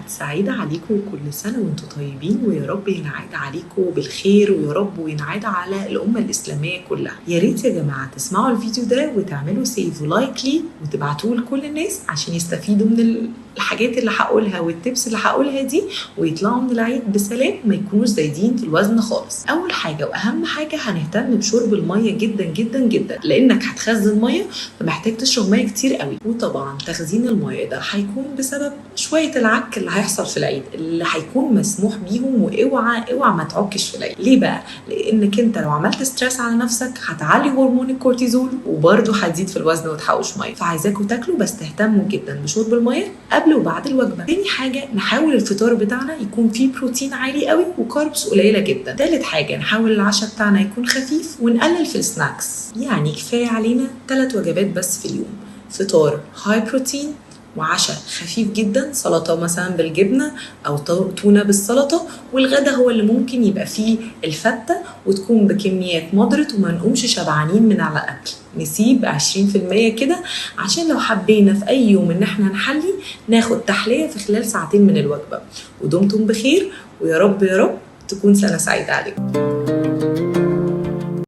سعيدة عليكم وكل سنة وانتم طيبين، ويا رب ينعاد عليكم بالخير، ويا رب ينعاد على الأمة الإسلامية كلها. يا ريت يا جماعة تسمعوا الفيديو ده وتعملوا سيف ولايك ليه وتبعتوه لكل الناس عشان يستفيدوا من الحاجات اللي هقولها والتبس اللي هقولها دي، ويطلعوا من العيد بسلام ما يكونوش زايدين في الوزن خالص. اول حاجه واهم حاجه هنهتم بشرب الميه جدا جدا جدا، لانك هتخزن ميه فمحتاج تشرب ميه كتير قوي. وطبعا تخزين الميه ده هيكون بسبب شويه العك اللي هيحصل في العيد اللي هيكون مسموح بيهم، واوعى ما تعكش في العيد. ليه بقى؟ لانك انت لو عملت ستريس على نفسك هتعلي هرمون الكورتيزول وبرده هتزيد في الوزن وتحوش ميه. فعايزاكم تاكلوا بس تهتموا جدا بشرب الميه قبل وبعد الوجبه. تاني حاجه نحاول الفطار بتاعنا يكون فيه بروتين عالي قوي وكاربس قليله جدا. تالت حاجه نحاول العشاء بتاعنا يكون خفيف ونقلل في السناكس. يعني كفايه علينا 3 وجبات بس في اليوم: فطار هاي بروتين، وعشاء خفيف جدا، سلطه مثلا بالجبنه او تونه بالسلطه، والغدا هو اللي ممكن يبقى فيه الفته وتكون بكميات مودريت وما نقومش شبعانين من على الاكل. نسيب 20% كده عشان لو حبينا في اي يوم ان احنا نحلي ناخد تحليه في خلال ساعتين من الوجبه. ودمتم بخير، ويا رب يا رب تكون سنه سعيده عليكم.